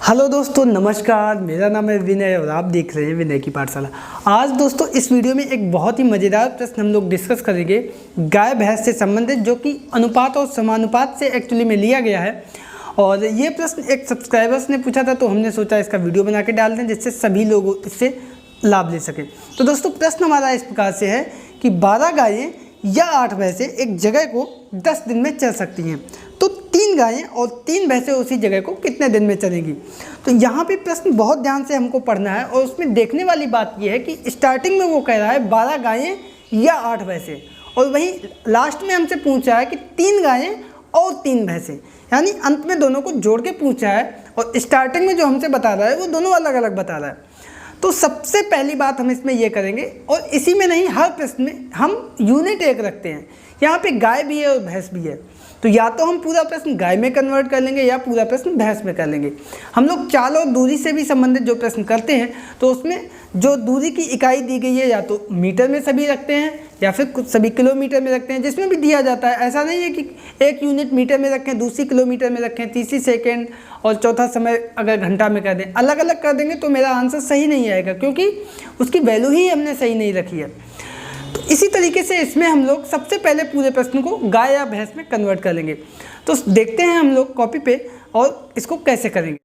Hello दोस्तों, नमस्कार। मेरा नाम है विनय और आप देख रहे हैं विनय की पाठशाला। आज दोस्तों इस वीडियो में एक बहुत ही मज़ेदार प्रश्न हम लोग डिस्कस करेंगे गाय भैंस से संबंधित, जो कि अनुपात और समानुपात से एक्चुअली में लिया गया है। और ये प्रश्न एक सब्सक्राइबर्स ने पूछा था, तो हमने सोचा इसका वीडियो बना के डाल दें जिससे सभी लोग इससे लाभ ले सकें। तो दोस्तों प्रश्न हमारा इस प्रकार से है कि 12 गायें या 8 भैंसें एक जगह को 10 दिन में चल सकती हैं, तो 3 गायें और 3 भैंसें उसी जगह को कितने दिन में चलेंगी। तो यहाँ पे प्रश्न बहुत ध्यान से हमको पढ़ना है और उसमें देखने वाली बात यह है कि स्टार्टिंग में वो कह रहा है 12 गायें या 8 भैंसें, और वहीं लास्ट में हमसे पूछा है कि 3 गायें और 3 भैंसें, यानी अंत में दोनों को जोड़ के पूछा है। और स्टार्टिंग में जो हमसे बता रहा है वो दोनों अलग अलग बता रहा है। तो सबसे पहली बात हम इसमें ये करेंगे, और इसी में नहीं हर प्रश्न में हम यूनिट एक रखते हैं। यहाँ पे गाय भी है और भैंस भी है, तो या तो हम पूरा प्रश्न गाय में कन्वर्ट कर लेंगे या पूरा प्रश्न भैंस में कर लेंगे। हम लोग चाल और दूरी से भी संबंधित जो प्रश्न करते हैं, तो उसमें जो दूरी की इकाई दी गई है या तो मीटर में सभी रखते हैं या फिर कुछ सभी किलोमीटर में रखते हैं, जिसमें भी दिया जाता है। ऐसा नहीं है कि एक यूनिट मीटर में रखें, दूसरी किलोमीटर में रखें, तीसरी सेकेंड और चौथा समय अगर घंटा में कर दें। अलग अलग कर देंगे तो मेरा आंसर सही नहीं आएगा, क्योंकि उसकी वैल्यू ही हमने सही नहीं रखी है। तो इसी तरीके से इसमें हम लोग सबसे पहले पूरे प्रश्न को गाय या भैंस में कन्वर्ट कर लेंगे। तो देखते हैं हम लोग कॉपी पे और इसको कैसे करेंगे।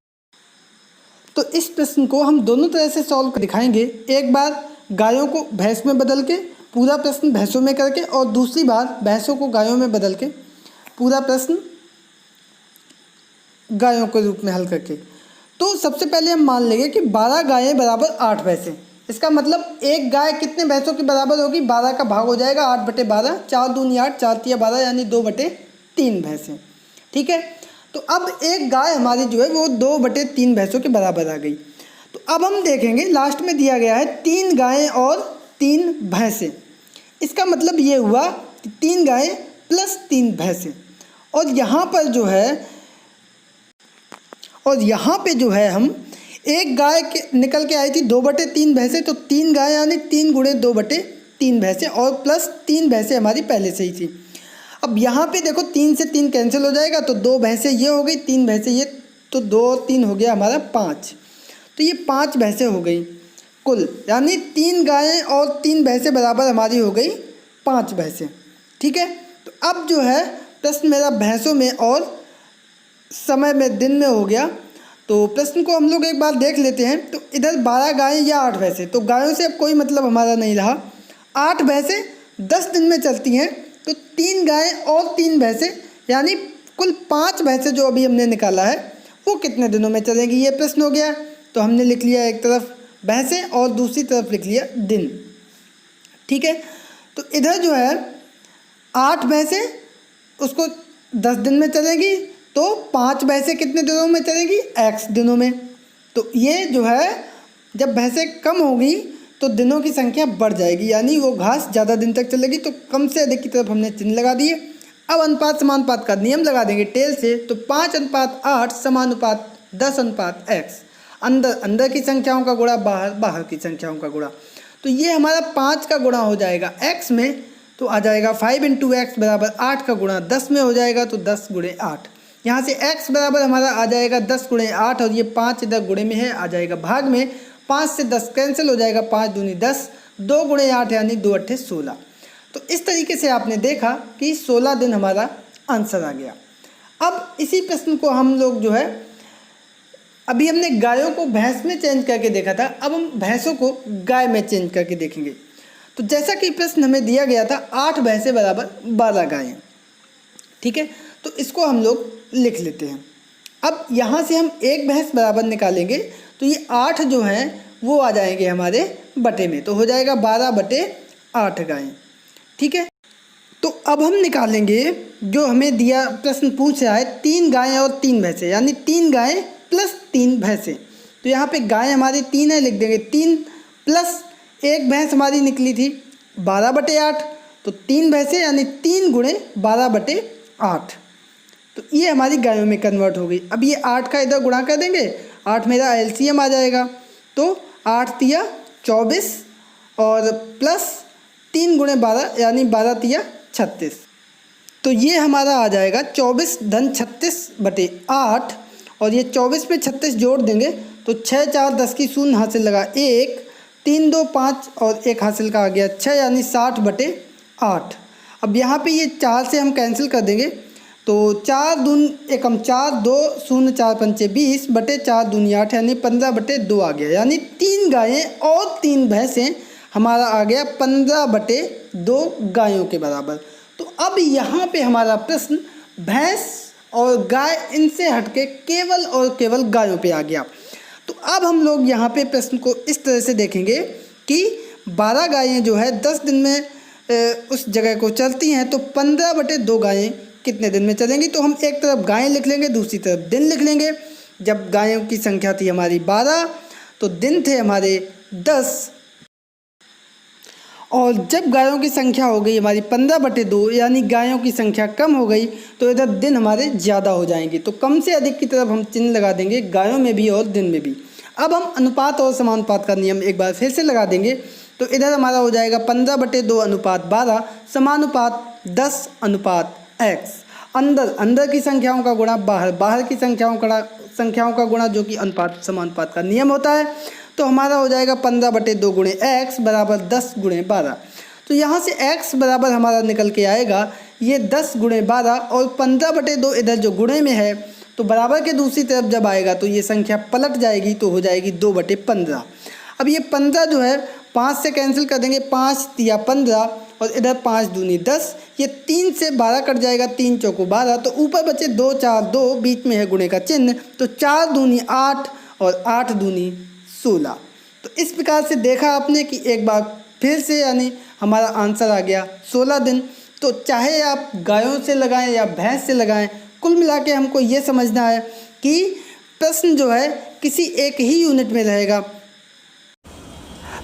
तो इस प्रश्न को हम दोनों तरह से सॉल्व कर दिखाएंगे। एक बार गायों को भैंस में बदल के पूरा प्रश्न भैंसों में करके, और दूसरी बार भैंसों को गायों में बदल के पूरा प्रश्न गायों के रूप में हल करके। तो सबसे पहले हम मान लेंगे कि 12 गायें बराबर 8 भैंसें। इसका मतलब एक गाय कितने भैंसों के बराबर होगी, 12 का भाग हो जाएगा 8/12, 4 दूनी 8, 4 तिया 12, यानी 2/3 भैंसें। ठीक है, तो अब एक गाय हमारी जो है वो 2/3 भैंसों के बराबर आ गई। तो अब हम देखेंगे लास्ट में दिया गया है 3 गायें और 3 भैंसें। इसका मतलब ये हुआ कि 3 गायें प्लस 3 भैंसें। और यहाँ पे जो है हम एक गाय के निकल के आई थी 2/3 भैंसें, तो 3 गाय यानी 3 गुणे 2/3 भैंसें, और प्लस 3 भैंसें हमारी पहले से ही थी। अब यहाँ पे देखो 3 से 3 कैंसिल हो जाएगा, तो 2 भैंसें ये हो गई, 3 भैंसें ये, तो 2 और 3 हो गया हमारा 5। तो ये 5 भैंसें हो गई कुल, यानी 3 गायें और 3 भैंसें बराबर हमारी हो गई 5 भैंसें। ठीक है, तो अब जो है प्रश्न मेरा भैंसों में और समय में दिन में हो गया। तो प्रश्न को हम लोग एक बार देख लेते हैं। तो इधर 12 गायें या 8 भैंसें, तो गायों से अब कोई मतलब हमारा नहीं रहा। 8 भैंसें 10 दिन में चलती हैं, तो 3 गायें और 3 भैंसें, यानी कुल 5 भैंसें जो अभी हमने निकाला है वो कितने दिनों में चलेंगी, ये प्रश्न हो गया। तो हमने लिख लिया एक तरफ भैंसें और दूसरी तरफ लिख लिया दिन। ठीक है, तो इधर जो है 8 भैंसें उसको 10 दिन में चलेंगी, तो 5 भैंसें कितने दिनों में चलेंगी, x दिनों में। तो ये जो है जब भैंसें कम होगी तो दिनों की संख्या बढ़ जाएगी, यानी वो घास ज़्यादा दिन तक चलेगी। तो कम से अधिक की तरफ हमने चिन्ह लगा दिए। अब अनुपात समानुपात का नियम लगा देंगे टेल से। तो 5:8 समानुपात 10:x, अंदर अंदर की संख्याओं का गुणा, बाहर बाहर की संख्याओं का गुणा। तो ये हमारा 5 का गुणा हो जाएगा x में, तो आ जाएगा 5 × x बराबर 8 का गुणा 10 में हो जाएगा, तो 10 × 8। यहाँ से x बराबर हमारा आ जाएगा 10 × 8, और ये 5 इधर गुणे में है, आ जाएगा भाग में। 5 से 10 कैंसिल हो जाएगा, 5 दूनी 10, 2 × 8 यानी 2 × 8 16। तो इस तरीके से आपने देखा कि 16 दिन हमारा आंसर आ गया। अब इसी प्रश्न को हम लोग जो है, अभी हमने गायों को भैंस में चेंज करके देखा था, अब हम भैंसों को गाय में चेंज करके देखेंगे। तो जैसा कि प्रश्न हमें दिया गया था 8 भैंसें बराबर 12 गायें। ठीक है, तो इसको हम लोग लिख लेते हैं। अब यहाँ से हम एक भैंस बराबर निकालेंगे, तो ये 8 जो हैं वो आ जाएंगे हमारे बटे में, तो हो जाएगा 12/8 गायें। ठीक है, तो अब हम निकालेंगे जो हमें दिया, प्रश्न पूछ रहा है 3 गायें और 3 भैंसें, यानी 3 गायें प्लस 3 भैंसें। तो यहाँ पे गायें हमारी 3 है, लिख देंगे 3 प्लस एक भैंस हमारी निकली थी 12/8, तो 3 भैंसें यानी 3 × 12/8। तो ये हमारी गायों में कन्वर्ट हो गई। अब ये 8 का इधर गुणा कर देंगे, 8 मेरा एलसीएम आ जाएगा, तो 8 तिया 24 और प्लस 3 × 12 यानी 12 तिया 36। तो ये हमारा आ जाएगा 24 धन 36/8, और ये 24 पे 36 जोड़ देंगे तो 6 4 10 की शून्य हासिल लगा 1, 3 2 5 और 1 हासिल का आ गया 6 यानी 60/8। अब यहाँ पे ये 4 से हम कैंसिल कर देंगे तो 4 दून एकम 4 2 0 4 पंचे 20/4 दूनी 8 यानी 15/2 आ गया, यानी 3 गायें और 3 भैंसें हमारा आ गया 15/2 गायों के बराबर। तो अब यहाँ पे हमारा प्रश्न भैंस और गाय इनसे हटके केवल और केवल गायों पे आ गया। तो अब हम लोग यहाँ पे प्रश्न को इस तरह से देखेंगे कि 12 गायें जो है 10 दिन में उस जगह को चलती हैं तो 15/2 गायें कितने दिन में चलेंगी। तो हम एक तरफ गायें लिख लेंगे, दूसरी तरफ दिन लिख लेंगे। जब गायों की संख्या थी हमारी 12 तो दिन थे हमारे 10, और जब गायों की संख्या हो गई हमारी 15/2 यानी गायों की संख्या कम हो गई तो इधर दिन हमारे ज़्यादा हो जाएंगे। तो कम से अधिक की तरफ हम चिन्ह लगा देंगे, गायों में भी और दिन में भी। अब हम अनुपात और समानुपात का नियम एक बार फिर से लगा देंगे तो इधर हमारा हो जाएगा 15/2 अनुपात 12 समानुपात 10:x। अंदर की संख्याओं का गुणा बाहर की संख्याओं का गुणा, जो कि अनुपात समानुपात का नियम होता है। तो हमारा हो जाएगा 15/2 गुणे x बराबर 10 गुणे 12। तो यहाँ से x बराबर हमारा निकल के आएगा ये 10 गुणे 12 और 15/2 इधर जो गुणे में है तो बराबर के दूसरी तरफ जब आएगा तो ये संख्या पलट जाएगी तो हो जाएगी 2/15। अब ये 15 जो है 5 से कैंसिल कर देंगे, 5 या 15 और इधर 5 दूनी 10, ये 3 से 12 कट जाएगा, 3 चौको 12, तो ऊपर बचे 2 4 2, बीच में है गुणे का चिन्ह, तो 4 दूनी 8 और 8 दूनी 16। तो इस प्रकार से देखा आपने कि एक बार फिर से यानी हमारा आंसर आ गया 16 दिन। तो चाहे आप गायों से लगाएं या भैंस से लगाएं, कुल मिला के हमको ये समझना है कि प्रश्न जो है किसी एक ही यूनिट में रहेगा।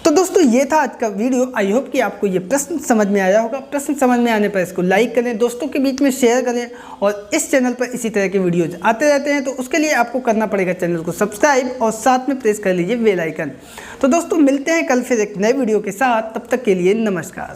तो दोस्तों ये था आज का वीडियो। आई होप कि आपको ये प्रश्न समझ में आया होगा। प्रश्न समझ में आने पर इसको लाइक करें, दोस्तों के बीच में शेयर करें, और इस चैनल पर इसी तरह के वीडियोज आते रहते हैं तो उसके लिए आपको करना पड़ेगा चैनल को सब्सक्राइब और साथ में प्रेस कर लीजिए बेल आइकन। तो दोस्तों मिलते हैं कल फिर एक नए वीडियो के साथ, तब तक के लिए नमस्कार।